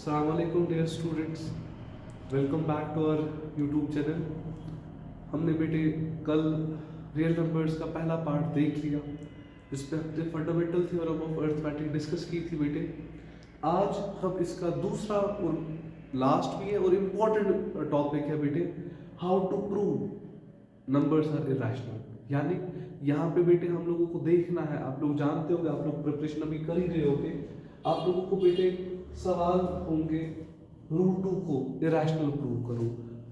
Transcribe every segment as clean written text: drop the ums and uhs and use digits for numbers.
Assalamualaikum dear students, welcome back to our YouTube channel. हमने बेटे कल रियल नंबर्स का पहला पार्ट देख लिया, जिसपे हमने fundamental theorem of arithmetic discuss की थी बेटे। आज हम इसका दूसरा और लास्ट भी है और इम्पोर्टेंट टॉपिक है बेटे, how to prove numbers are irrational. यानी यहाँ पे बेटे हम लोगों को देखना है, आप लोग जानते होंगे, आप लोग प्रिपरेशन अभी कर ही रहे होंगे, आप लोगों को बेटे सवाल होंगे रूट 2 को इरेशनल प्रूव करो,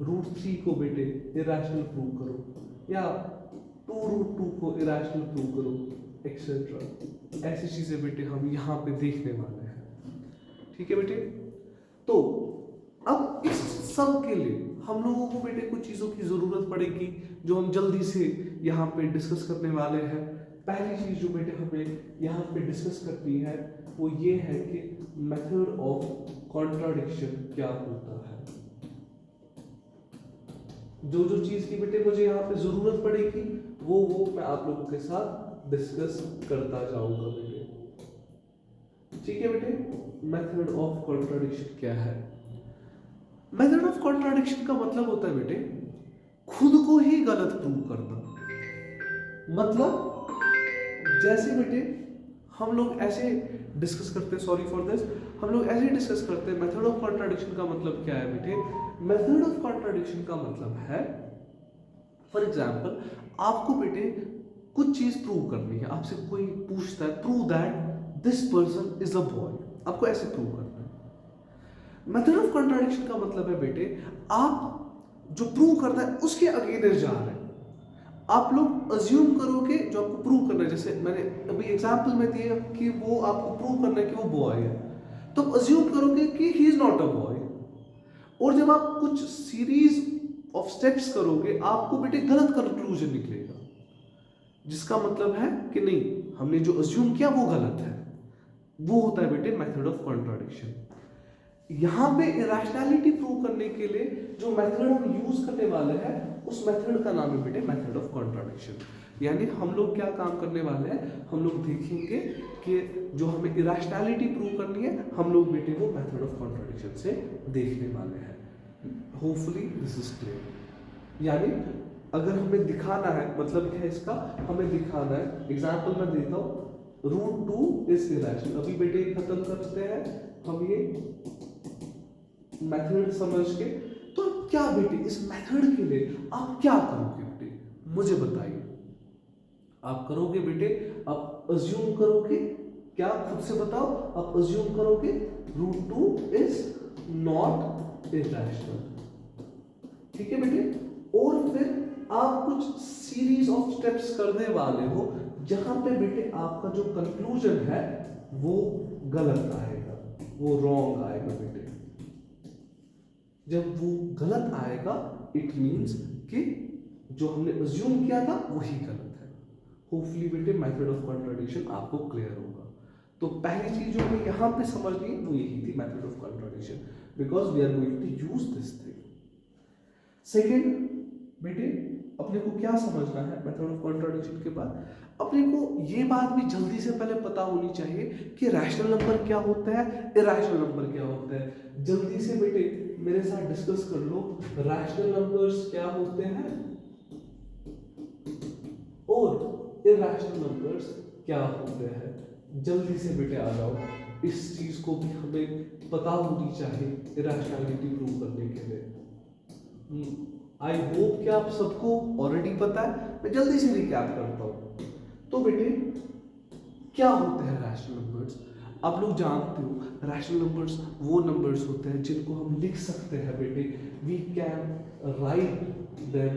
रूट 3 को बेटे इरेशनल प्रूव करो, या 2 रूट 2 को इरेशनल प्रूव करो, एक्सेट्रा। ऐसी चीजें बेटे हम यहाँ पे देखने वाले हैं, ठीक है बेटे। तो अब इस सब के लिए हम लोगों को बेटे कुछ चीजों की जरूरत पड़ेगी जो हम जल्दी से यहाँ पे डिस्कस करने वाले हैं। पहली चीज जो बेटे हमें यहाँ पे डिस्कस करनी है वो ये है कि मेथड ऑफ कॉन्ट्राडिक्शन क्या होता है। जो जो चीज की बेटे मुझे यहाँ पे जरूरत पड़ेगी वो मैं आप लोगों के साथ डिस्कस करता जाऊंगा बेटे, ठीक है बेटे। मेथड ऑफ कॉन्ट्राडिक्शन क्या है? मेथड ऑफ कॉन्ट्राडिक्शन का मतलब होता है बेटे खुद को ही गलत प्रूव करना। मतलब जैसे बेटे हम लोग ऐसे डिस्कस करते हैं, सॉरी फॉर दिस, हम लोग ऐसे डिस्कस करते हैं मेथड ऑफ कॉन्ट्राडिक्शन का मतलब क्या है बेटे। मेथड ऑफ कॉन्ट्राडिक्शन का मतलब है, फॉर एग्जांपल आपको बेटे कुछ चीज प्रूव करनी है, आपसे कोई पूछता है prove that this person is a boy, आपको ऐसे प्रूव करना है। मेथड ऑफ कॉन्ट्राडिक्शन का मतलब है बेटे आप जो प्रूव करना है उसके अगेंस्ट जा रहे हैं। आप लोग अज्यूम करोगे जो आपको प्रूव करना है, जैसे मैंने अभी एग्जांपल में दिया कि वो आपको प्रूव करना है कि वो बॉय है, तो आप अज्यूम करोगे कि he is not a boy. और जब आप कुछ सीरीज ऑफ स्टेप्स करोगे आपको बेटे गलत कंक्लूजन निकलेगा, जिसका मतलब है कि नहीं, हमने जो अज्यूम किया वो गलत है। वो होता है बेटे मेथड ऑफ कॉन्ट्राडिक्शन। यहां पे इरेशनैलिटी प्रूव करने के लिए जो मेथड हम यूज करने वाले हैं उस मेथड का नाम है बेटे मेथड ऑफ कॉन्ट्राडिक्शन। यानी हम लोग क्या काम करने वाले हैं, हम लोग देखेंगे कि जो हमें इरेशनैलिटी प्रूव करनी है हम लोग बेटे वो मेथड ऑफ कॉन्ट्राडिक्शन से देखने वाले हैं। Hopefully this is clear. यानी अगर हमें दिखाना है, मतलब क्या है इसका, हमें दिखाना है, एग्जाम्पल मैं देता हूं, रूट 2 इज इरेशनल। अभी बेटे खत्म करते हैं हम ये मेथड समझ के। तो क्या बेटे इस मेथड के लिए आप क्या करोगे बेटे, मुझे बताइए। आप करोगे बेटे, आप अज्यूम करोगे, क्या खुद से बताओ, आप अज्यूम करोगे रूट 2 इज नॉट इरेशनल, ठीक है बेटे। और फिर आप कुछ सीरीज ऑफ स्टेप्स करने वाले हो जहां पे बेटे आपका जो कंक्लूजन है वो गलत आएगा, वो रॉन्ग आएगा बेटे। जब वो गलत आएगा इट मींस कि जो हमने अज्यूम किया था वही गलत है। होपफुली बेटे मेथड ऑफ कॉन्ट्राडिक्शन आपको क्लियर होगा। तो पहली चीज जो हमें यहाँ पे समझनी है वो यही थी, method of contradiction, because we are going to use this thing. Second बेटे अपने को क्या समझना है मेथड ऑफ कॉन्ट्राडिक्शन के बाद, अपने को ये बात भी जल्दी से पहले पता होनी चाहिए कि रैशनल नंबर क्या होता है, इरेशनल नंबर क्या होता है। जल्दी से बेटे मेरे साथ डिस्कस कर लो, रैशनल नंबर्स क्या होते हैं और इरेशनल नंबर्स क्या होते हैं। जल्दी से बेटे आ जाओ, इस चीज को भी हमें पता होनी चाहिए इरेशनैलिटी प्रूव करने के लिए। आई होप कि आप सबको ऑलरेडी पता है, मैं जल्दी से रिकैप करता हूं। तो बेटे क्या होते हैं रैशनल नंबर्स? आप लोग जानते हो रैशनल नंबर्स वो नंबर्स होते हैं जिनको हम लिख सकते हैं बेटे, we can write them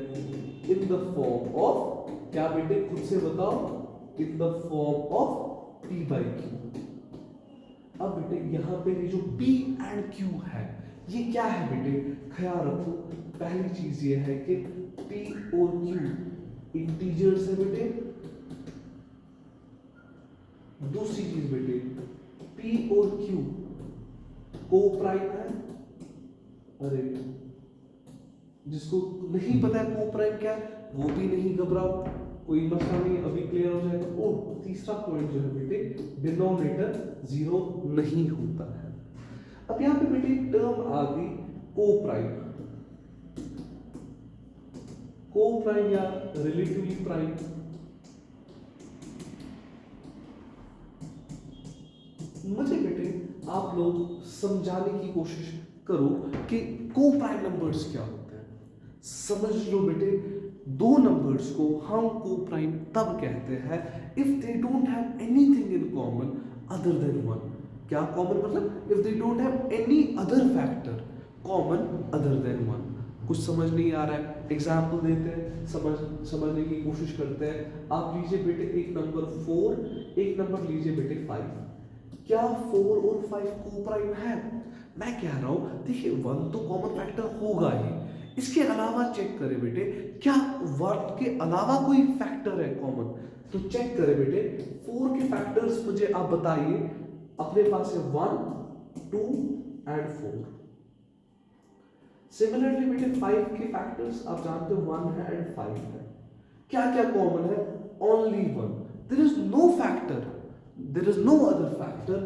in the form of, क्या बेटे खुद से बताओ, in the form of p by q। अब बेटे यहाँ पे जो p and q है ये क्या है बेटे, ख्याल रखो पहली चीज ये है कि p और q इंटीजर्स है बेटे। दूसरी चीज बेटे p और q को प्राइम है। अरे जिसको नहीं पता है को प्राइम क्या है वो भी नहीं घबराओ, कोई मसला नहीं, अभी क्लियर हो जाएगा। और तीसरा पॉइंट जो है बेटे डिनोमिनेटर जीरो नहीं होता है। अब यहाँ पे बेटे एक टर्म आ गई को प्राइम, को प्राइम या रिलेटिवली प्राइम। मुझे बेटे आप लोग समझाने की कोशिश करो कि को प्राइम नंबर्स क्या होते हैं। समझ लो बेटे, दो नंबर्स को हम को प्राइम तब कहते हैं if they don't have anything in common other than one. क्या कॉमन मतलब? If they don't have any other factor common other than one. कुछ समझ नहीं आ रहा है, एग्जाम्पल देते हैं, समझने की कोशिश करते हैं। आप लीजिए बेटे एक नंबर 4, एक नंबर लीजिए बेटे 5। क्या 4 और 5 को प्राइम है? मैं कह रहा हूं देखिए 1 तो कॉमन फैक्टर होगा ही, इसके अलावा चेक करें बेटे क्या 1 के अलावा कोई फैक्टर है कॉमन। तो चेक करें बेटे 4 के फैक्टर्स मुझे आप बताइए। अपने पास है 1, 2 एंड 4। सिमिलरली बेटे 5 के फैक्टर्स आप जानते हो 1 है एंड 5 है। क्या क्या कॉमन है? Only 1। There is no factor, there is no other factor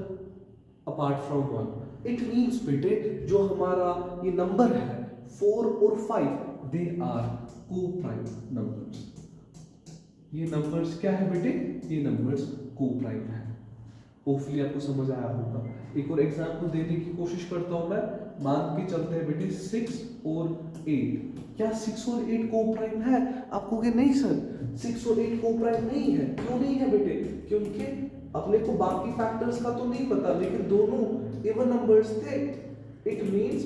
apart from 1। It means बेटे जो हमारा ये नंबर है 4 और 5 they are coprime numbers. ये नंबर्स क्या है बेटे? ये नंबर्स को प्राइम है। होपफुली आपको समझ आया होगा। एक और एग्जांपल देने की कोशिश करता हूं मैं। मान के चलते हैं बेटे 6 और 8। क्या 6 और 8 को प्राइम है? आप कहोगे नहीं सर 6 और 8 को प्राइम नहीं है। क्यों नहीं है बेटे? क्योंकि अपने को बाकी फैक्टर्स का तो नहीं पता, लेकिन दोनों इवन नंबर्स थे। इट मींस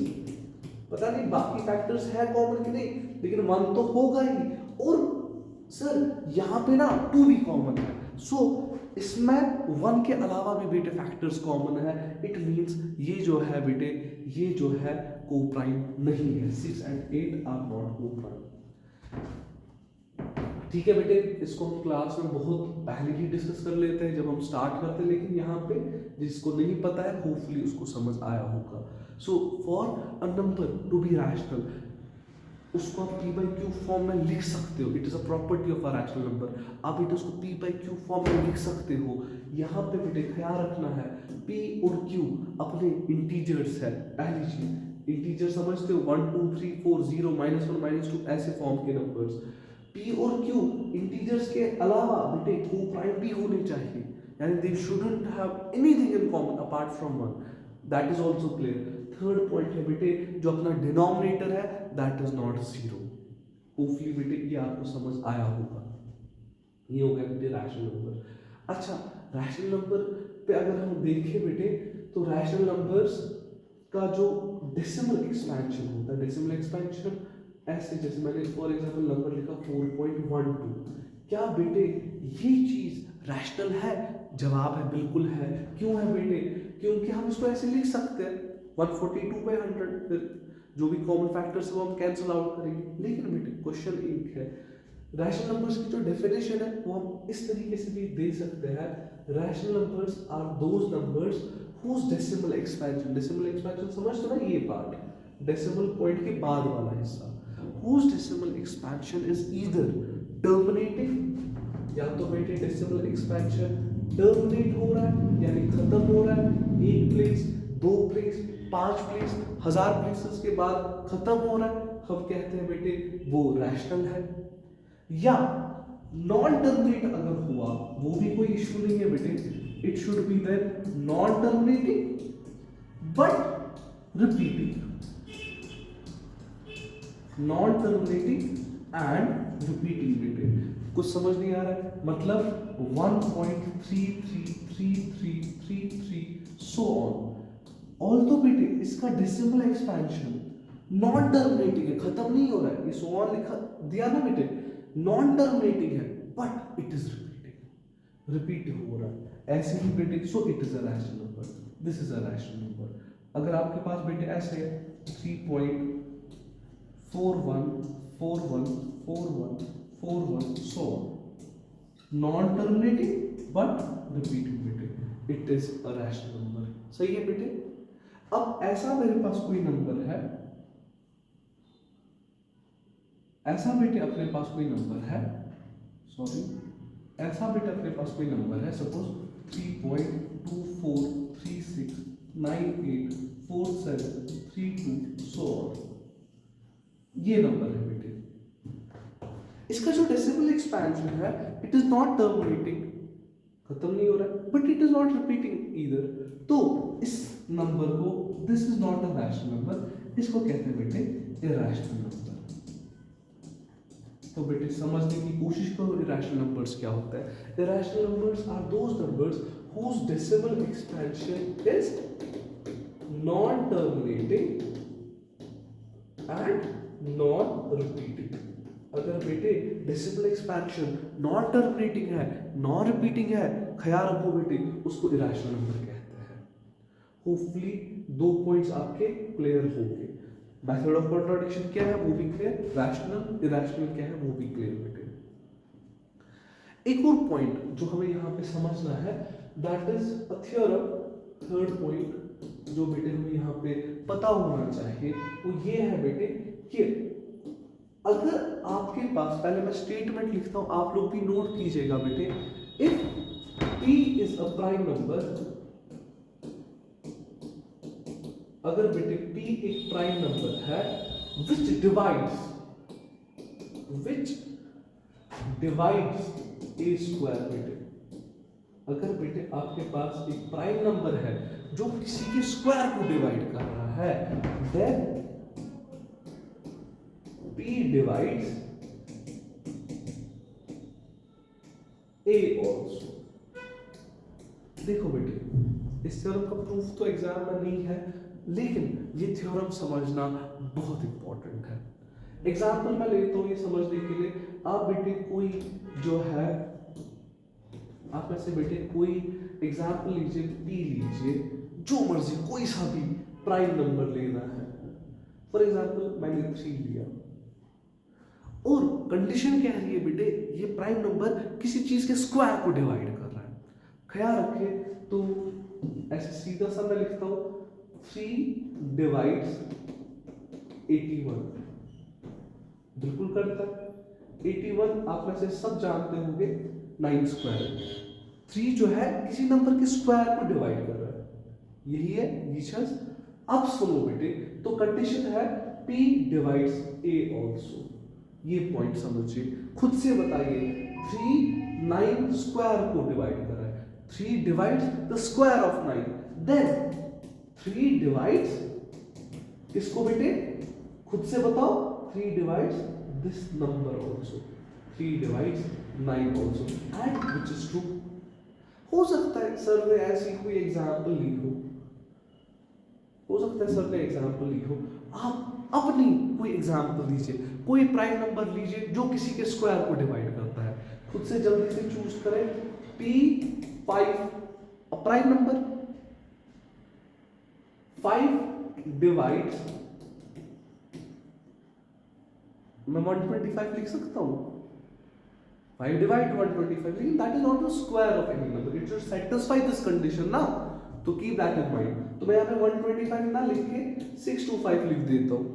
पता नहीं बाकी फैक्टर्स है कॉमन कि नहीं, लेकिन 1 तो होगा ही। और सर यहाँ पे ना 2 भी कॉमन है। सो इसमें 1 के अलावा भी बेटे फैक्टर्स कॉमन है। इट मींस ये जो है बेटे, ये जो है को प्राइम नहीं है। 6 एंड 8 आर नॉट को प्राइम। ठीक है बेटे, इसको हम क्लास में बहुत पहले ही डिस्कस कर लेते हैं जब हम स्टार्ट करते हैं, लेकिन यहाँ पे जिसको नहीं पता है होपफुली उसको समझ आया होगा। So for a number to be rational, उसको आप p by q फॉर्म में लिख सकते हो। It is a property of a rational number. आप बेटे उसको p by q फॉर्म में लिख सकते हो। यहाँ पे बेटे ख्याल रखना है p और q अपने इंटीजर्स है। पहली चीज इंटीजर समझते हो 1 2 3 4 0 -1 -2 ऐसे फॉर्म के नंबर्स। p और q इंटीजर्स के अलावा बेटे को प्राइम भी होने चाहिए, यानी दे shouldn't have anything in common apart from 1। That is also clear. Third point है बेटे जो अपना डिनोमिनेटर है दैट इज नॉट 0। होपफुली बेटे ये आपको समझ आया होगा। ये हो गया बेटे रैशनल नंबर। अच्छा, रैशनल नंबर पे अगर हम देखें बेटे तो रैशनल नंबर्स का जो डेसिमल एक्सपेंशन होता है, डेसिमल एक्सपेंशन ऐसे जैसे मैंने फॉर एग्जांपल नंबर लिखा 4.12। क्या बेटे ये चीज रैशनल है? जवाब है बिल्कुल है। क्यों है बेटे? क्योंकि हम इसको ऐसे लिख सकते हैं 142/100। फिर जो भी कॉमन फैक्टर्स वो हम कैंसिल आउट करेंगे। लेकिन बेटे क्वेश्चन एक है, रैशनल नंबर्स की जो डेफिनेशन है वो हम इस तरीके से भी दे सकते हैं। Rational numbers are those numbers whose decimal expansion, decimal expansion समझ तो ना, ये पार्ट डेसिमल पॉइंट के बाद वाला हिस्सा, whose decimal expansion is either terminating, या तो बेटे डेसिमल एक्सपेंशन टर्मिनेट हो रहा है यानी खत्म हो रहा है, एक प्लेस, दो प्लेस, 5 प्लेस, 1000 प्लेसेस के बाद खत्म हो रहा है, हम कहते हैं बेटे वो रैशनल है। या नॉन टर्मिनेट अगर हुआ वो भी कोई इश्यू नहीं है बेटे, it should be then non terminating but repeating. Non terminating and repeating बेटे कुछ समझ नहीं आ रहा है? मतलब 1.333333 सो ऑन। ऑल्दो बेटे इसका डेसिमल एक्सपेंशन नॉन टर्मिनेटिंग है, खत्म नहीं हो रहा है, ये सो ऑन लिखा दिया ना बेटे, नॉन टर्मिनेटिंग है but it is repeating, repeat हो रहा है। ऐसे ही बेटे so it is a rational number, this is a rational number. अगर आपके पास बेटे ऐसे है 3.41414141 so non terminating but repeating बेटे it is a rational number. सही है बेटे? अब ऐसा मेरे पास कोई नंबर है, ऐसा बेटे अपने पास कोई नंबर है, सॉरी ऐसा बेटे अपने पास कोई नंबर है, सपोज 3.2436 984732 सो ये नंबर है बेटे। इसका जो डेसिमल एक्सपेंशन है इट इज नॉट टर्मिनेटिंग, खत्म नहीं हो रहा है, but it is not repeating either. तो इस नंबर को this is not a rational number, इसको कहते हैं बेटे इरैशनल नंबर। तो बेटे समझने की कोशिश करो इरैशनल नंबर्स क्या होता है। Irrational numbers are those numbers whose decimal expansion is non-terminating and non-repeating। अगर बेटे डेसिमल एक्सपेंशन नॉन टर्मिनेटिंग है, नॉन रिपीटिंग है, ख्याल रखो बेटे उसको इरैशनल नंबर कहते हैं। होपफुली 2 पॉइंट्स आपके क्लियर हो गए। मेथड ऑफ कॉन्ट्राडिक्शन क्या है वो भी क्लियर, रैशनल इरैशनल क्या है वो भी क्लियर बेटे। एक और पॉइंट जो हमें यहाँ पे समझना है that is a theorem, third point जो बेटे हमें यहाँ पे पता होना चाहिए वो ये है बेटे कि अगर आपके पास, पहले मैं स्टेटमेंट लिखता हूं आप लोग भी नोट कीजिएगा बेटे, if p is a prime number, अगर बेटे p एक प्राइम नंबर है which divides a square बेटे, अगर बेटे आपके पास एक प्राइम नंबर है जो किसी के स्क्वायर को डिवाइड कर रहा है, then p divides a also। देखो बेटे इस थ्योरम का प्रूफ तो एग्जाम में नहीं है, लेकिन ये थ्योरम समझना बहुत इंपॉर्टेंट है। एग्जाम्पल मैं लेता हूँ ये समझने के लिए। आप बेटे कोई जो है, आप में से बेटे कोई एग्जाम्पल लीजिए, p लीजिए, जो मर्जी कोई सा भी प्राइम नंबर लेना है। फॉर एग्जाम्पल मैंने 3 लिया और कंडीशन कह रही है बेटे ये प्राइम नंबर किसी चीज के स्क्वायर को डिवाइड कर रहा है। ख्याल रखिए तो ऐसे सीधा सा मैं लिखता हूं 3 divides 81, बिल्कुल करता है। 81 आप में से सब जानते होंगे 9 स्क्वायर। 3 जो है किसी नंबर के स्क्वायर को डिवाइड कर रहा है, यही है ये चीज। अब सुनो बेटे, तो कंडीशन है p divides a also। ये पॉइंट समझिए, खुद से बताइए 3 9 स्क्वायर को डिवाइड कर रहा है, 3 divides the square of 9, then 3 divides किसको बेटे, खुद से बताओ, 3 divides this number also, 3 divides 9 also, and which is true। हो सकता है सर ने ऐसी कोई एग्जाम्पल ली हो सकता है सर ने एग्जाम्पल ली हो, आप अपनी कोई एग्जाम्पल लीजिए, कोई प्राइम नंबर लीजिए जो किसी के स्क्वायर को डिवाइड करता है, खुद से जल्दी से चूज करें। p5 प्राइम नंबर, 5 डिवाइड्स, मैं 125 लिख सकता हूं, 5 डिवाइड 125, लेकिन that is not the square of any number, it should satisfy this condition ना, तो कीप दैट इन माइंड। तो मैं यहाँ पे 125 ना लिख के 625 लिख देता हूँ।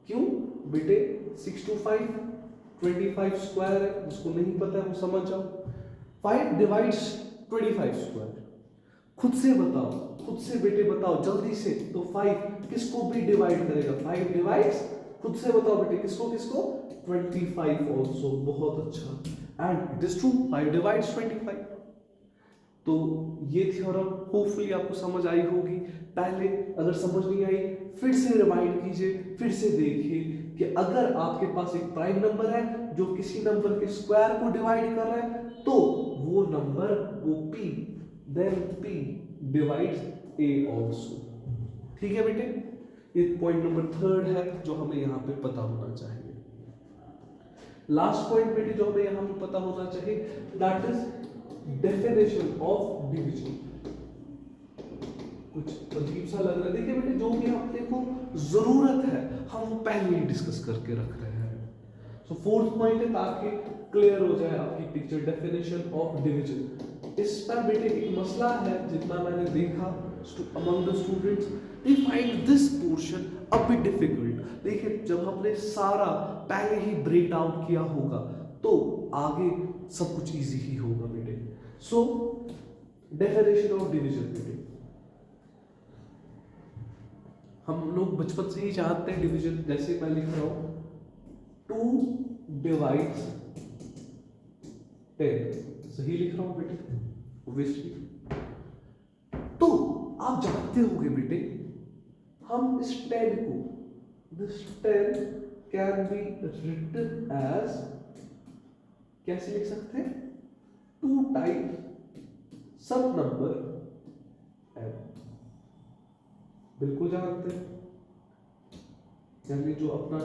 क्यों बेटे, 625 25 स्क्वायर है, जिसको नहीं पता है वो समझ जाओ। 5 डिवाइड्स 25 स्क्वायर, खुद से बताओ, खुद से बेटे बताओ जल्दी से। तो 5 किसको भी डिवाइड करेगा, 5 डिवाइड्स, खुद से बताओ बेटे किसको किसको, 25 ऑल्सो। बहुत अच्छा, and it is true, 5 divides 25। तो ये थ्योरम होपफुली आपको समझ आई होगी। पहले अगर समझ नहीं आई फिर से रिमाइंड कीजिए, फिर से देखिए कि अगर आपके पास एक प्राइम नंबर है जो किसी नंबर के स्क्वायर को डिवाइड कर रहा है, तो वो नंबर वो p, then p divides a also. ठीक है बेटे, ये पॉइंट नंबर 3 है जो हमें यहाँ पे पता होना चाहिए। लास्ट पॉइंट बेटे जो हमें यहाँ पे पता होना चाहिए that is definition of division. कुछ अजीब सा लग रहा है, देखिए बेटे जो भी अपने को जरूरत है हम वो पहले ही डिस्कस करके रख रहे हैं। सो फोर्थ पॉइंट है ताकि क्लियर हो जाए आपकी पिक्चर, डेफिनेशन ऑफ डिवीजन। इस पर बेटे एक मसला है, जितना मैंने देखा among the students they find this portion a bit difficult। देखिए जब हमने सारा पहले ही ब्रेक डाउन किया होगा तो आगे सब कुछ इजी ही होगा बेटे। सो डेफिनेशन ऑफ डिवीजन बेटे, हम लोग बचपन से ही जानते हैं डिवीजन, जैसे मैं लिख रहा हूं 2 डिवाइड्स 10, सही लिख रहा हूं बेटे ऑब्वियसली। तो आप जानते होंगे बेटे, हम इस 10 को, this 10 can be written as, कैसे लिख सकते हैं, 2 टाइम्स सम नंबर n, बिल्कुल जानते हैं। यानी जो अपना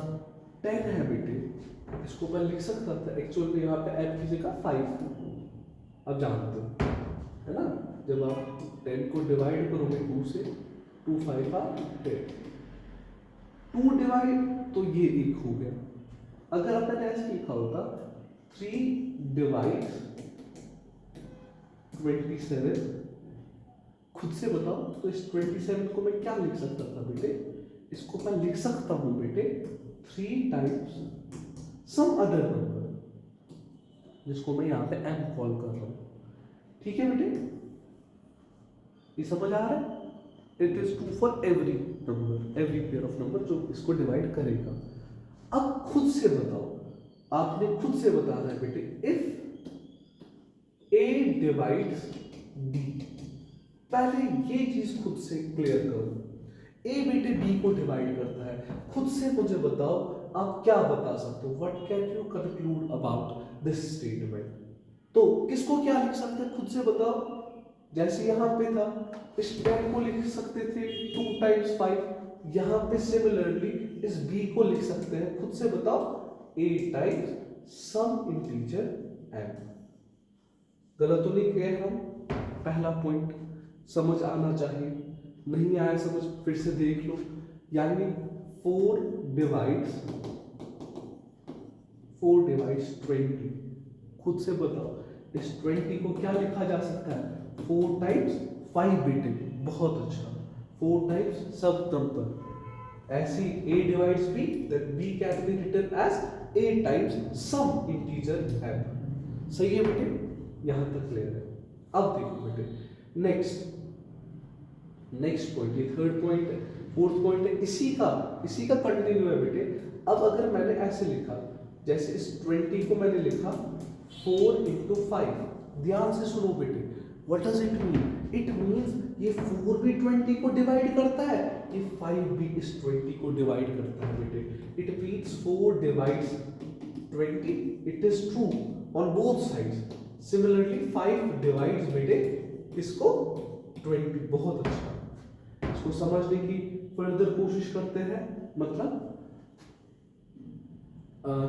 10 है बेटे, इसको मैं लिख सकता था एक्चुअल में यहाँ पे n की जगह 5, अब जानते हो है ना। जब आप 10 को डिवाइड करोगे 2 से, 2 5 10, 2 डिवाइड, तो ये 1 हो गया। अगर आपने ऐसे लिखा होता 3 डिवाइड्स 27, खुद से बताओ तो इस 27 को मैं क्या लिख सकता था बेटे, इसको मैं लिख सकता हूं बेटे 3 टाइम्स सम अदर नंबर, जिसको मैं यहाँ पे m कॉल कर रहा हूं। ठीक है बेटे, ये समझ आ रहा है। It is true for every number, every pair of number जो इसको डिवाइड करेगा। अब खुद से बताओ, आपने खुद से बताना है बेटे, इफ a डिवाइड्स b, पहले ये चीज खुद से क्लियर करो। a बेटे b को डिवाइड करता है, खुद से मुझे बताओ आप क्या बता सकते हो, what can you conclude about this statement. तो किसको क्या लिख सकते हैं खुद से बताओ। जैसे यहां पे था, इस 10 को लिख सकते थे 2 टाइम्स 5, यहां पे सिमिलरली इस b को लिख सकते हैं, खुद से बताओ 8 टाइम्स सम इंटीजर m। गलत तो नहीं किए हम, पहला पॉइंट समझ आना चाहिए, नहीं आया समझ फिर से देख लो। यानी 4 डिवाइड्स 20, खुद से बताओ इस 20 को क्या लिखा जा सकता है, 4 टाइम्स 5 बेटे, बहुत अच्छा, 4 टाइम्स सब नंबर। ऐसी a divides b, then b can be written as a times some integer m। सही है बेटे, यहां तक क्लियर है। अब देखो बेटे नेक्स्ट पॉइंट, ये थर्ड पॉइंट है, फोर्थ पॉइंट है, इसी का कंटिन्यू है बेटे। अब अगर मैंने ऐसे लिखा, जैसे इस 20 को मैंने लिखा 4 into 5, ध्यान से सुनो बेटे, what does it mean. It means ये 4 भी 20 को डिवाइड करता है, ये 5 भी इस 20 को डिवाइड करता है बेटे। It means 4 divides 20, it is true on both sides. Similarly 5 divides बेटे इसको 20, बहुत अच्छा। इसको समझने की फर्दर कोशिश करते हैं, मतलब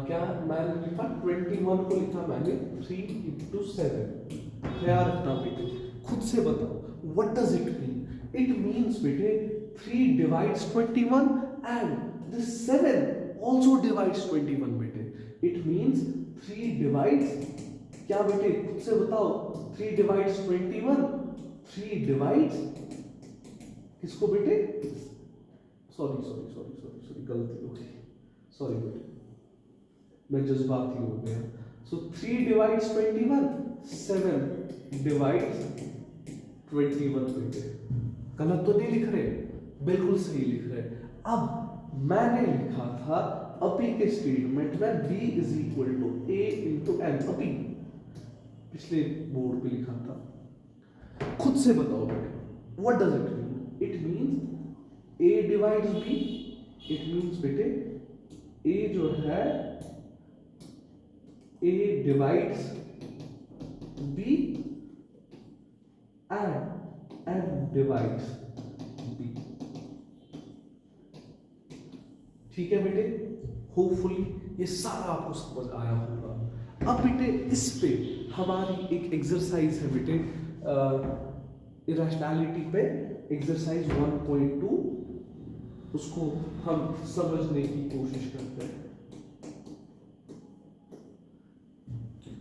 क्या मैंने लिखा 21 को लिखा मैंने 3 into 7। ख्याल रखना बेटे, खुद से बताओ what does it mean. It means बेटे 3 divides 21 and this 7 also divides 21 बेटे। इट मींस 3 डिवाइड्स क्या बेटे, खुद से बताओ 3 डिवाइड्स 21, 3 डिवाइड्स किसको बेटे, सॉरी गलती हो गई, सॉरी बेटे मैं जज्बाती हो गया। सो 3 डिवाइड्स 21, 7 डिवाइड्स 21 बेटे। गलत तो नहीं लिख रहे, बिल्कुल सही लिख रहे। अब मैंने लिखा था अभी के स्टेटमेंट में b is equal to a into m, अभी पिछले बोर्ड पे लिखा था। खुद से बताओ बेटे what does it mean. It means a divides b, it means बेटे a जो है a divides b and m divides b। ठीक है बेटे, होपफुली ये सारा आपको समझ आया होगा। अब बेटे इस पे हमारी एक एक्सरसाइज है बेटे, इरेशनैलिटी पे एक्सरसाइज 1.2, उसको हम समझने की कोशिश करते हैं।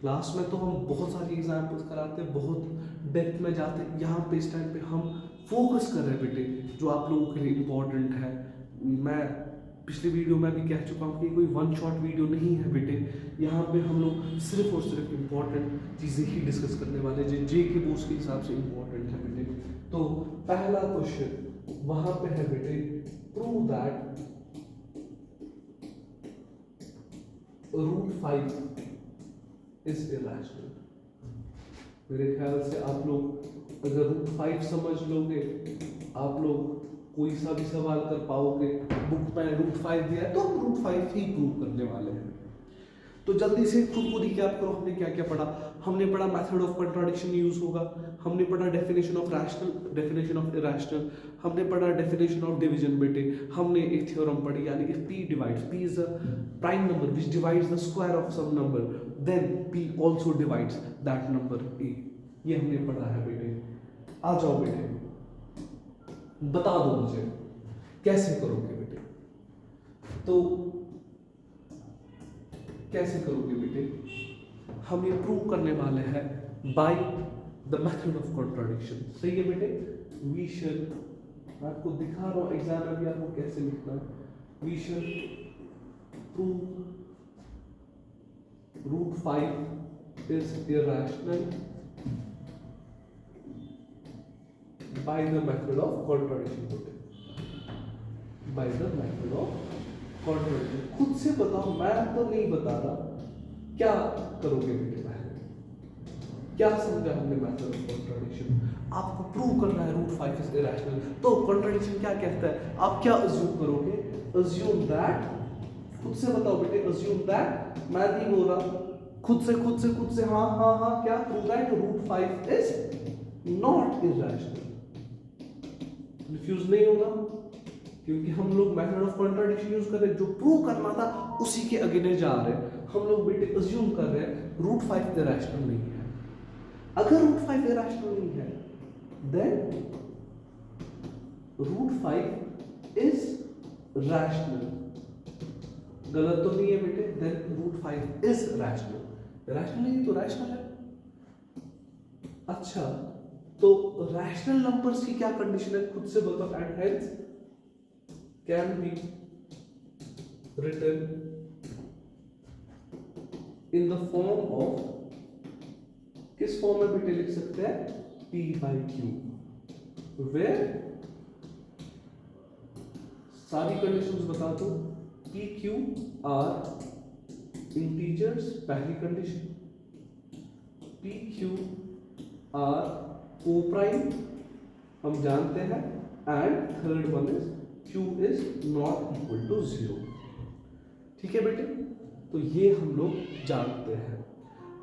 क्लास में तो हम बहुत सारी एग्जाम्पल्स कराते हैं, बहुत डेप्थ में जाते हैं, यहाँ पे इस टाइम पे हम फोकस कर रहे हैं बेटे जो आप लोगों के लिए इम्पोर्टेंट है। मैं पिछले वीडियो में भी कह चुका हूँ कि कोई वन शॉट वीडियो नहीं है बेटे, यहाँ पे हम लोग सिर्फ और सिर्फ इम्पोर्टेंट चीज़ें ही डिस्कस करने वाले जो जे के बोर्ड्स के हिसाब से इम्पोर्टेंट है बेटे। तो पहला क्वेश्चन वहाँ पे है बेटे, prove that root 5 is irrational. मेरे ख्याल से आप लोग अगर रूट 5 समझ लोगे, आप लोग कोई सा भी सवाल कर पाओगे। बुक में रूट 5 दिया है तो हम रूट 5 ही प्रूव करने वाले हैं। तो जल्दी से खुद को रिकैप करो, हमने क्या क्या पढ़ा। हमने पढ़ा मेथड ऑफ कंट्राडिक्शन यूज होगा, हमने पढ़ा definition of rational, definition of irrational, हमने पढ़ा डेफिनेशन ऑफ डिवीजन बेटे, हमने एक थ्योरम पढ़ी यानी if p divides, p is a prime number which divides the square of some number, then p also divides that number a। ये हमने पढ़ा है बेटे। आ जाओ बेटे, बता दो मुझे कैसे करोगे बेटे। तो कैसे करोगे बेटे, हम ये प्रूव करने वाले हैं bye the method of contradiction. सही है बेटे। वी शैल, मैं आपको दिखा रहा हूं एग्जाम में भी आपको कैसे लिखना है। We shall prove root 5 is irrational by the method of contradiction बेटे, by the method of contradiction. खुद से बताओ, मैं तो नहीं बता रहा, क्या करोगे बेटे। क्या समझा हमने मेथड ऑफ कॉन्ट्राडिक्शन? आपको प्रूव करना है रूट 5 इज इरैशनल। तो कॉन्ट्राडिक्शन क्या कहता है, आप क्या अज्यूम करोगे? अज्यूम दैट, खुद से बताओ बेटे, अज्यूम दैट, मैं नहीं बोल रहा, खुद से हाँ हाँ हाँ, क्या prove that root 5 is not irrational. Confuse नहीं होना, क्योंकि हम लोग मेथड ऑफ कॉन्ट्राडिक्शन यूज कर रहे हैं, जो प्रूव करना था उसी के अगेंस्ट जा रहे हैं। हम लोग बेटे अज्यूम कर रहे हैं रूट 5 इरैशनल नहीं है। अगर रूट 5 इरैशनल नहीं है, देन रूट 5 इज रैशनल। गलत तो नहीं है बेटे, then root 5 is rational. Rational नहीं तो रैशनल है। अच्छा, तो रैशनल नंबर्स की क्या कंडीशन है, खुद से बताओ। And hence can be written in the form of, किस फॉर्म में बेटे लिख सकते हैं, p by q, वेयर सारी कंडीशंस बता दो। p q आर इंटीजर्स, पहली condition. p q are coprime, हम जानते हैं। And third one is q is not equal to 0। ठीक है बेटे, तो ये हम लोग जानते हैं।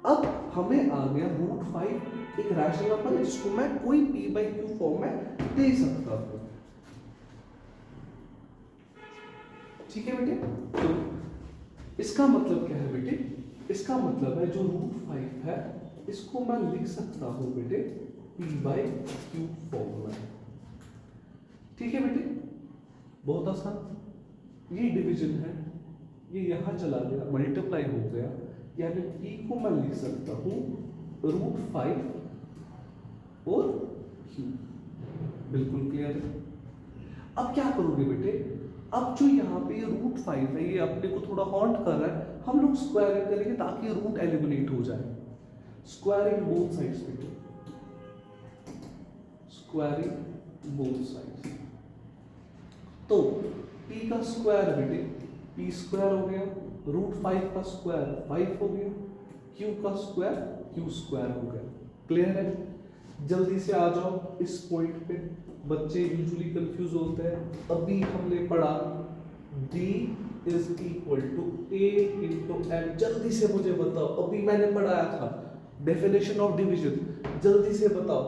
अब हमें आ गया रूट 5 एक रैशनल नंबर है जिसको मैं कोई p by q फॉर्म में दे सकता हूं। ठीक है बेटे, तो इसका मतलब क्या है बेटे, इसका मतलब है जो रूट 5 है इसको मैं लिख सकता हूं बेटे p by q फॉर्म में। ठीक है बेटे, बहुत आसान। ये डिवीजन है, ये यहां चला गया, मल्टीप्लाई हो गया, यानी p को मैं लिख सकता हूं रूट 5 और q। बिल्कुल क्लियर है। अब क्या करोगे बेटे, अब जो यहाँ पे ये रूट 5 है, ये अपने को थोड़ा हॉन्ट कर रहा है, हम लोग स्क्वायरिंग करेंगे ताकि रूट एलिमिनेट हो जाए। स्क्वायरिंग बोथ साइड्स बेटे, स्क्वायरिंग बोथ साइड्स। तो p का स्क्वायर बेटे p स्क्वायर हो गया, रूट 5 का स्क्वायर 5 हो गया, q का स्क्वायर q स्क्वायर हो गया। क्लियर है? जल्दी से आ जाओ इस पॉइंट पे, बच्चे यूजुअली कंफ्यूज होते हैं। अभी हमने पढ़ा d is equal to a into m। जल्दी से मुझे बताओ, अभी मैंने पढ़ाया था डेफिनेशन ऑफ डिवीजन, जल्दी से बताओ,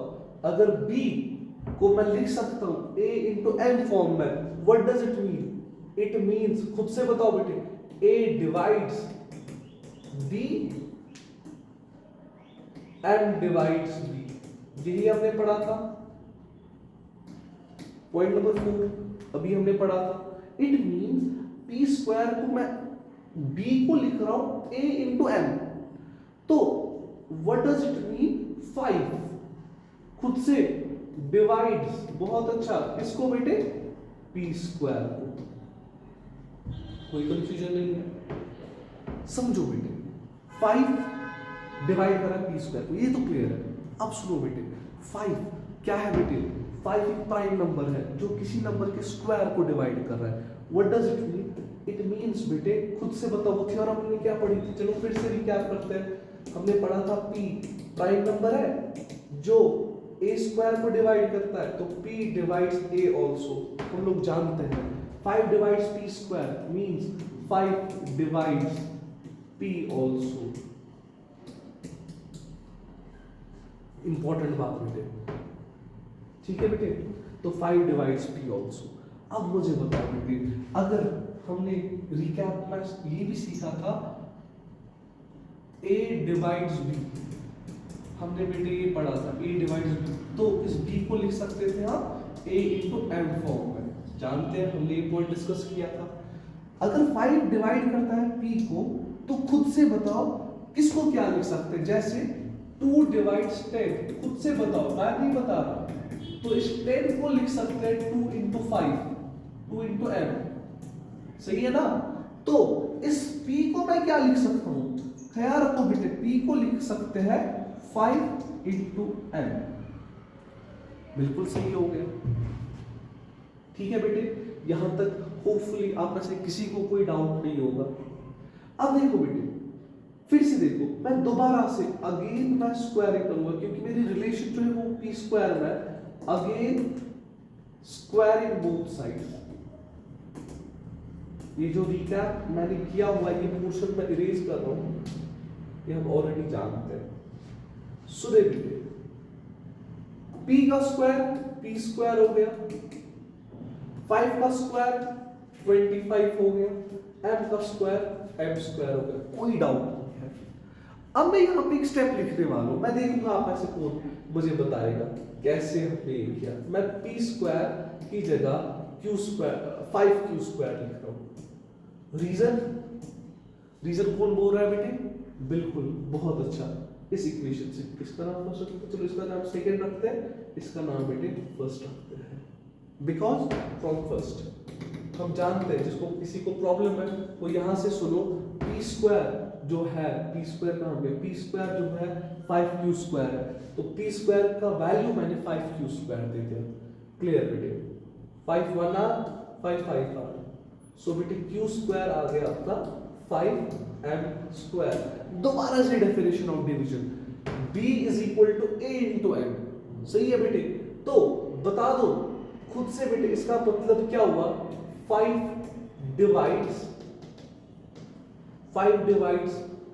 अगर b को मैं लिख सकता हूं a इंटू m फॉर्म में, what does it mean? It means, खुद से बताओ बेटे, a divides b, m divides b। यही हमने पढ़ा था, पॉइंट नंबर 4 अभी हमने पढ़ा था। इट मीन्स p स्क्वायर को मैं b को लिख रहा हूं a इंटू m, तो व्हाट डज इट मीन? 5 खुद से डिवाइड्स, बहुत अच्छा, किसको बेटे? p स्क्वायर को। कोई कंफ्यूजन नहीं है, समझो बेटे, 5 डिवाइड करा p स्क्वायर को, ये तो क्लियर है। अब सुनो बेटे, 5 क्या है बेटे? 5 एक प्राइम नंबर है जो किसी नंबर के स्क्वायर को डिवाइड कर रहा है। What does it mean? It means बेटे खुद से बताओ, वो थ्योरम हमने क्या पढ़ी थी, चलो फिर से रिकैप करते हैं। हमने पढ़ा था p प्राइम नंबर है जो a स्क्वायर को डिवाइड करता है, तो p डिवाइड्स a आल्सो। हम लोग जानते हैं 5 divides p square means 5 divides p also. Important बात बेटे, ठीक है बेटे, तो 5 डिवाइड्स p आल्सो। अब मुझे बताओ बेटे, अगर हमने रिकैप में ये भी सीखा था a डिवाइड्स b, हमने बेटे ये पढ़ा था a डिवाइड्स b, तो इस b को लिख सकते थे आप a into m फॉर्म में, जानते हैं, हमने ये पॉइंट डिस्कस किया था। अगर 5 डिवाइड करता है p को, तो खुद से बताओ किसको क्या लिख सकते हैं, जैसे 2 डिवाइड्स 10, खुद से बताओ, मैं नहीं बता रहा, तो इस 10 को लिख सकते हैं 2 into 5, 2 into m, सही है ना। तो इस p को मैं क्या लिख सकता हूं, ख्याल रखो बेटे, p को लिख सकते हैं 5 into m, बिल्कुल सही हो गया, ठीक है बेटे। यहां तक होपफुली आप में से किसी को कोई डाउट नहीं होगा। अब देखो बेटे, फिर से देखो, मैं दोबारा से अगेन मैं स्क्वायरिंग करूंगा क्योंकि मेरी रिलेशन जो है वो p स्क्वायर में है। अगेन स्क्वायरिंग बोथ साइड्स, ये जो रिकैप मैंने किया हुआ ये पोर्शन में इरेज कर रहा हूं, ये हम ऑलरेडी जानते हैं। सुने बेटे, p का स्क्वायर p स्क्वायर हो गया, 5 का स्क्वायर 25 हो गया, m का स्क्वायर m स्क्वायर हो गया, कोई डाउट नहीं है। अब मैं यहाँ पे एक स्टेप लिखने वाला हूं, मैं देखूंगा आप में से कौन मुझे बताएगा कैसे हमने ये किया। मैं p स्क्वायर की जगह q स्क्वायर 5q स्क्वायर लिख रहा हूं। रीजन कौन बोल रहा है बेटे? बिल्कुल, बहुत अच्छा, इस इक्वेशन से। इसका नाम फर्स्ट रखते हैं, चलो इसका नाम सेकंड रखते हैं, इसका नाम बेटे फर्स्ट रखते हैं, बिकॉज फ्रॉम फर्स्ट हम जानते हैं, जिसको किसी को प्रॉब्लम है वो यहां से सुनो, p स्क्वायर जो है, p स्क्वायर कहां पे, p स्क्वायर जो है 5q स्क्वायर है, तो p स्क्वायर का वैल्यू मैंने 5q स्क्वायर दे दिया। क्लियर बेटे, 5 1 r 5 5 r, सो बेटे q स्क्वायर आ गया आपका 5m स्क्वायर। दोबारा से definition of division, b is equal to a into m, सही है बेटे। तो बता दो खुद से बेटे, इसका मतलब क्या हुआ, 5 डिवाइड्स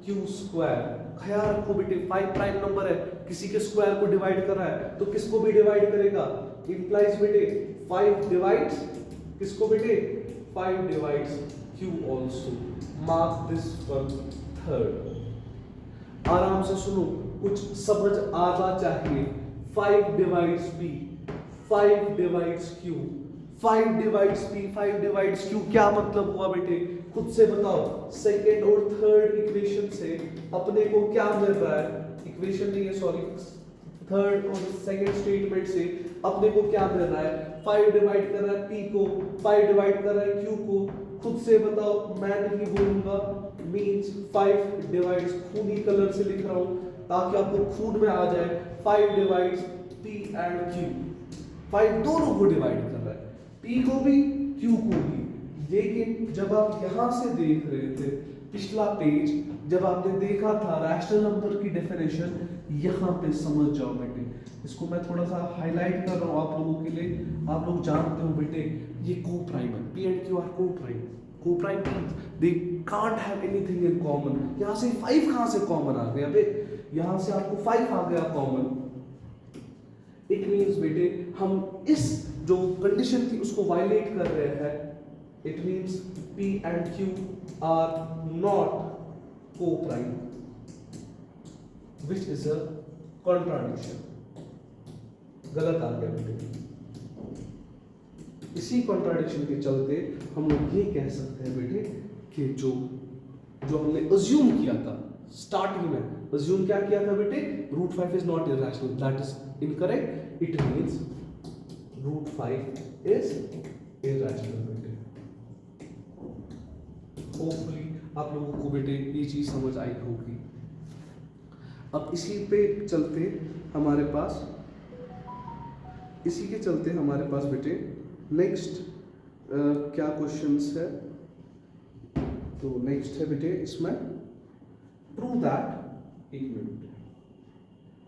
q स्क्वायर। ख्याल रखो बेटे, 5 प्राइम नंबर है, किसी के स्क्वायर को डिवाइड कर रहा है तो किसको भी डिवाइड करेगा, इंप्लाइज बेटे 5 डिवाइड्स किसको बेटे, 5 divides q also. Mark this one third. आराम से सुनो, कुछ समझ आना चाहिए। 5 divides p, 5 divides q, 5 divides p, 5 divides q, क्या मतलब हुआ बेटे, खुद से बताओ। सेकेंड और थर्ड इक्वेशन से अपने को क्या मिल रहा है, इक्वेशन नहीं है सॉरी, थर्ड और सेकेंड स्टेटमेंट से अपने को क्या मिल रहा है, 5 डिवाइड कर रहा है p को, 5 डिवाइड कर रहा है q को, खुद से बताओ, मैं नहीं बोलूंगा, मींस 5 डिवाइड्स, खूनी कलर से लिख रहा हूं ताकि आपको खून में आ जाए, 5 डिवाइड्स p एंड q, 5 दोनों को डिवाइड कर रहा है, p को भी q को भी। लेकिन जब आप यहां से देख रहे थे पिछला पेज, जब आपने देखा था रैशनल नंबर की डेफिनेशन, यहां पे समझ जाओ बेटे, इसको मैं थोड़ा सा हाईलाइट कर रहा हूं आप लोगों के लिए। आप लोग जानते हो बेटे, ये को-प्राइम है, p and q are coprime, coprime means they can't have anything in common. यहां से 5 कहां से कॉमन आ गया बे, यहां से आपको 5 आ गया कॉमन। इट मींस बेटे हम इस जो कंडीशन थी उसको वायलेट कर रहे हैं। It means p and q are not co-prime, which is a contradiction। गलत आ गया बेटे। इसी कॉन्ट्राडिक्शन के चलते हम लोग ये कह सकते हैं बेटे कि जो हमने अज्यूम किया था स्टार्टिंग में, अज्यूम क्या किया था बेटे, √5 is not irrational, that is incorrect. It means √5 is irrational बेटे। होपफुली आप लोगों को बेटे ये चीज समझ आई होगी। अब इसी पे चलते हमारे पास इसी के चलते हमारे पास बेटे नेक्स्ट क्या क्वेश्चंस है, तो नेक्स्ट है बेटे इसमें प्रूव दैट, एक मिनट,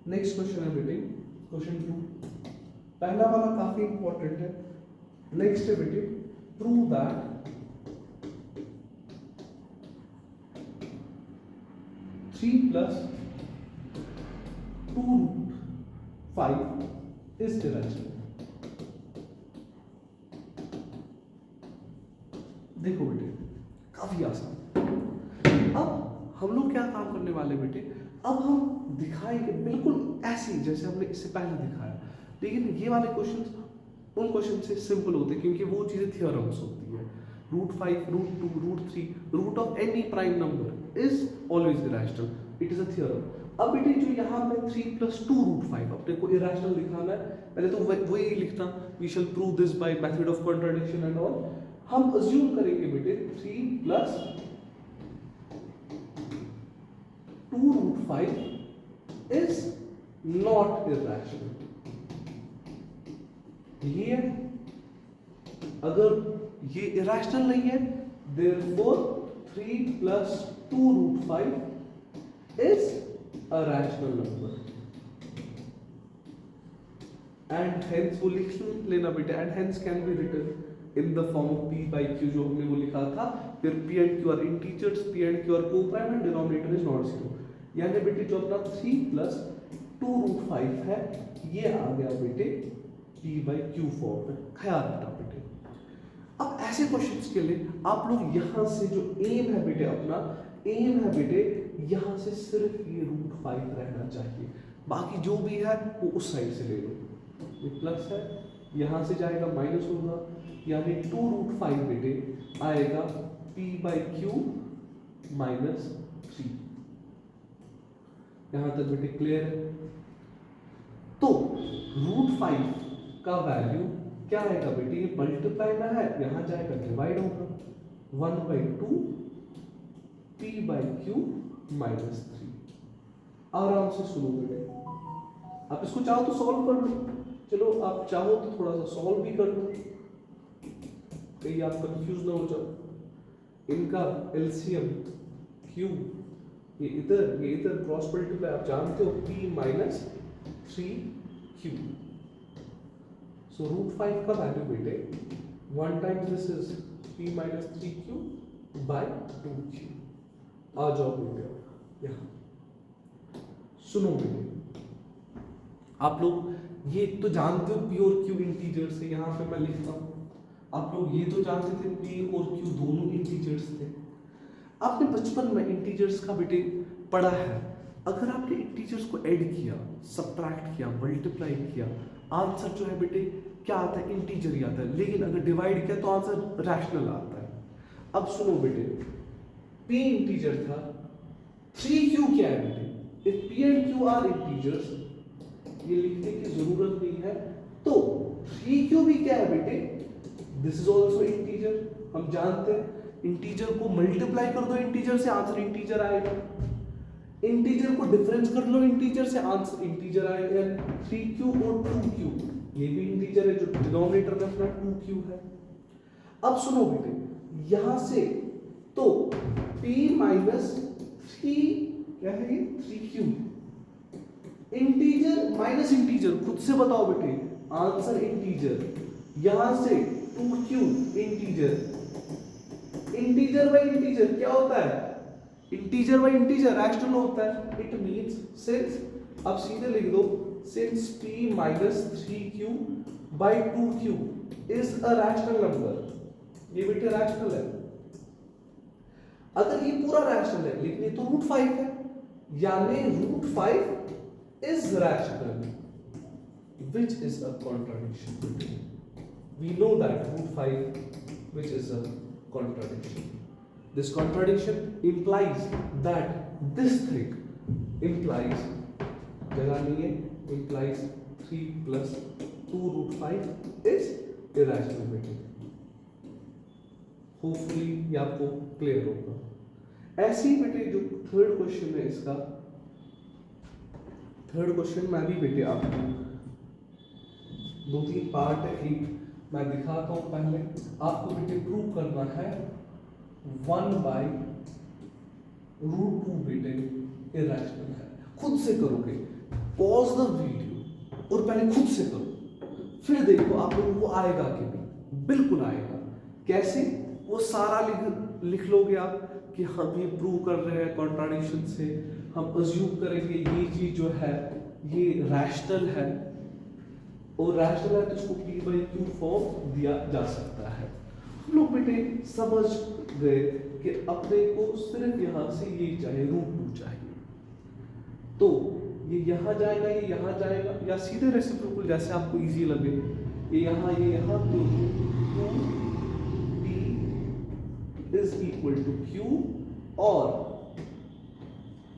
नेक्स्ट क्वेश्चन है बेटे क्वेश्चन 2, पहला वाला काफी इंपॉर्टेंट है। नेक्स्ट है बेटे prove that 3 plus 2 root 5 is irrational। देखो बेटे काफी आसान। अब हम लोग क्या काम करने वाले बेटे, अब हम दिखाएंगे बिल्कुल ऐसे जैसे हमने इससे पहले दिखाया, लेकिन ये वाले क्वेश्चंस उन क्वेश्चन से सिंपल होते हैं क्योंकि वो चीजें थ्योरम्स होती है। Root 5, root 2, root 3, root of any prime number is always irrational, it is a theorem. अब बेटे जो यहाँ पे 3 plus 2 root 5 अपने को इरेशनल दिखाना है, पहले तो वही लिखना, we shall prove this by method of contradiction and all. हम अज्यूम करेंगे बेटे 3 plus 2 root 5 is not irrational। ये अगर ये इरेशनल नहीं है, therefore 3 plus 2 root 5 is a rational number, and hence वो लिख लेना बेटा, and hence can be written in the form of p by q जो हमने वो लिखा था, फिर p and q are integers, p and q are co-prime and denominator is not zero। यानी बेटे जो अपना 3 plus 2 root 5 है ये आ गया बेटे p by q फॉर्म में, ख्याल रखना बेटे। अब ऐसे क्वेश्चंस के लिए आप लोग यहाँ से जो एम है बेटे अपना, एम है बेटे यहाँ से सिर्फ ये रूट 5 रहना चाहिए, बाकी जो भी है वो उस साइड से ले लो। ये प्लस है, यहाँ से जाएगा माइनस होगा, यानी 2 रूट 5 बेटे आएगा p by q minus 3। यहाँ तक बेटे क्लियर है? तो रूट 5 का वैल्यू क्या आएगा बेटे, ये मल्टीप्लाई में है, यहाँ जाएगा डिवाइड होगा, 1/2 p by q minus 3। आराम से सुनो बेटे, आप इसको चाहो तो सॉल्व कर लो, चलो आप चाहो तो थोड़ा सा सॉल्व भी कर लो, कहीं आप कंफ्यूज ना हो जाओ। इनका एलसीएम q, ये इधर क्रॉस मल्टीप्लाई आप जानते हो, p minus 3q। So root 5 का वैल्यू बेटे 1 times this is p minus 3q by 2q। आ जाओ बेटे यहाँ सुनो बेटे, आप लोग ये तो जानते हो p और q इंटीजर्स है, यहाँ पे मैं लिखता हूँ, आप लोग ये तो जानते थे p और q दोनों इंटीजर्स थे। आपने बचपन में इंटीजर्स का बेटे पढ़ा है, अगर आपने इंटीजर्स को ऐड किया, सब्ट्रैक्ट किया, मल्टीप्लाई किया, आंसर जो है बेटे क्या आता है, इंटीजर ही आता है, लेकिन अगर डिवाइड किया तो आंसर रैशनल आता है। अब सुनो बेटे, p इंटीजर था, 3q क्या है बेटे, if p and q are integers, ये लिखने की जरूरत नहीं है, तो 3q भी क्या है बेटे, दिस इज ऑल्सो इंटीजर। हम जानते हैं इंटीजर को मल्टीप्लाई कर दो इंटीजर से, आंसर इंटीजर आएगा, इंटीजर को डिफरेंस कर लो इंटीजर से, आंसर इंटीजर आएगा। 3q और 2q ये भी इंटीजर है, जो डिनोमिनेटर में अपना 2q है। अब सुनो बेटे, यहां से तो p minus 3 क्या है, ये 3q, इंटीजर माइनस इंटीजर, खुद से बताओ बेटे, आंसर इंटीजर, यहां से 2q integer, integer by integer क्या होता है, इंटीजर बाय इंटीजर रैशनल होता है। इट मींस सिंस, अब सीधे लिख दो, since p minus 3q by 2q is a rational number, ये बेटे रैशनल है। अगर ये पूरा रैशनल है, लेकिन ये तो रूट 5 है, यानी root 5 is rational, which is a contradiction। We know that root 5 which is a contradiction। This contradiction implies that this thing implies, जगह नहीं है, implies 3 plus 2 root 5 is irrational बेटे। होपफुली ये आपको क्लियर होगा। ऐसे ही बेटे जो थर्ड क्वेश्चन है इसका, थर्ड क्वेश्चन मैं भी बेटे आपको दो तीन पार्ट है, एक मैं दिखाता हूँ। पहले आपको बेटे प्रूव करना है 1/√2 बेटे इरेशनल है। खुद से करोगे, पॉज द वीडियो और पहले खुद से करो, फिर देखो आप लोगों को आएगा कि नहीं। बिल्कुल आएगा। कैसे? वो सारा लिख लोगे आप कि हम ये प्रूव कर रहे हैं कॉन्ट्राडिक्शन से, हम अज्यूम करेंगे ये चीज जो है ये रैशनल है, और रैशनल है तो इसको p/q फॉर्म दिया जा सकता है। हम लोग बेटे समझ गए कि अपने को सिर्फ यहाँ से ये चाहिए, √2 चाहिए, तो ये यहाँ जाएगा, ये यहाँ जाएगा, या सीधे रेसिप्रोकल जैसे आपको इजी लगे, ये यहाँ तो √2 इज इक्वल टू Q और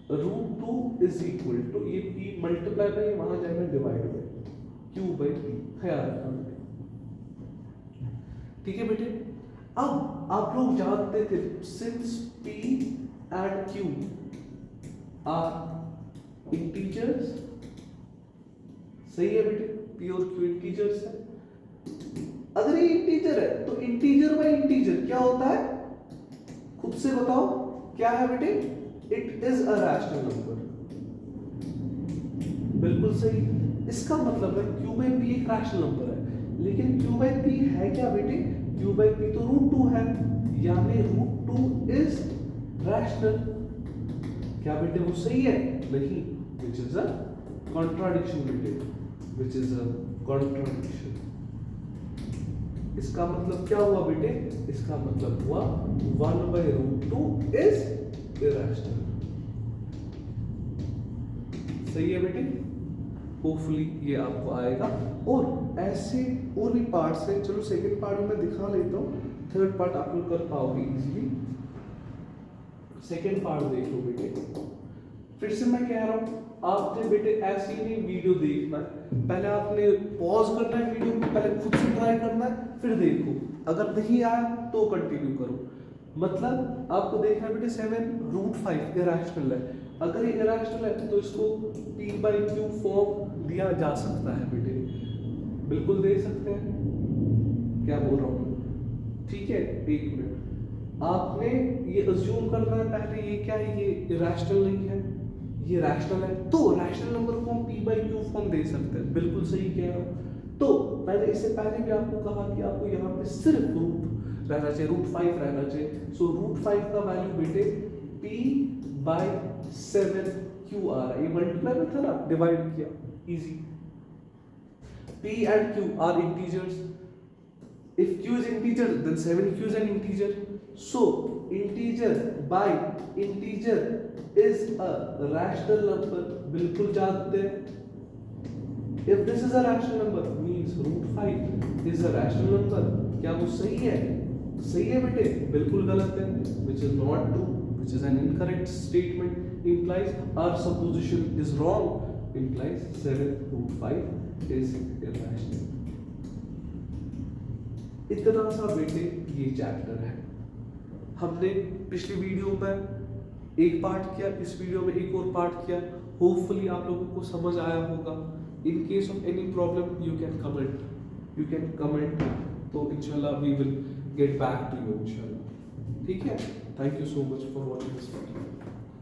√2 इज इक्वल टू ये P मल्टीप्लाई में वहां जाएगा डिवाइड में Q/P। ख्याल रखना, ठीक है बेटे। अब आप लोग जानते थे since P and Q are integers, सही है बेटे, P और Q इंटीजर्स है। अगर ये इंटीजर है तो इंटीजर बाय इंटीजर क्या होता है, खुद से बताओ क्या है बेटे? It is a rational number. बिल्कुल सही। इसका मतलब है Q/P एक रैशनल नंबर है, लेकिन Q/P है क्या बेटे? Q/P तो √2 है, यानी √2 इज रैशनल। क्या बेटे वो सही है? नहीं, विच इज अ कॉन्ट्राडिक्शन बेटे, विच इज अ कॉन्ट्राडिक्शन। इसका मतलब क्या हुआ बेटे? इसका मतलब हुआ 1/√2 इज इरेशनल। सही है बेटे। होपफुली ये आपको आएगा। और ऐसे और भी पार्ट्स हैं, चलो सेकंड पार्ट में मैं दिखा लेता हूँ, थर्ड पार्ट आप लोग कर पाओगे इजीली। सेकंड पार्ट देख लो बेटे। फिर से मैं कह रहा हूँ, आपने बेटे ऐसे ही नहीं वीडियो देखना है, पहले आपने पॉज करना है वीडियो को, पहले खुद से ट्राई करना है, फिर देखो। अगर नहीं आया तो कंटिन्यू करो। मतलब आपको देखना है बेटे 7√5 इरेशनल है। अगर ये इरेशनल है तो इसको p/q फॉर्म दिया जा सकता है बेटे, बिल्कुल दे सकते हैं। क्या बोल रहा हूँ? ठीक है, एक मिनट। आपने ये अज्यूम करना है पहले, ये क्या है, ये इरेशनल नहीं है, ये रैशनल है, तो रैशनल नंबर को हम p/q फॉर्म दे सकते हैं। बिल्कुल सही कह रहा हूं। तो मैंने इससे पहले भी आपको कहा कि आपको यहाँ पे सिर्फ रूट रहना चाहिए, √5 रहना चाहिए। सो √5 का वैल्यू बेटे p/7q आ रहा है। ये मल्टीप्लाई में था ना, डिवाइड किया, easy. p and q are integers. If q is integer, then 7q is an integer. So integer by integer is a rational number. बिल्कुल जानते हैं। If this is a rational number, means √5 is a rational number. क्या वो सही है? सही है बेटे? बिल्कुल गलत है, which is not true, which is an incorrect statement. Implies our supposition is wrong. Implies 7√5 is irrational. इतना सा बेटे ये चैप्टर है। हमने पिछली वीडियो में एक पार्ट किया, इस वीडियो में एक और पार्ट किया। होपफुली आप लोगों को समझ आया होगा। In case of any problem you can comment, तो इंशाल्लाह we will get back to you इंशाल्लाह। ठीक है, thank you so much for watching this video.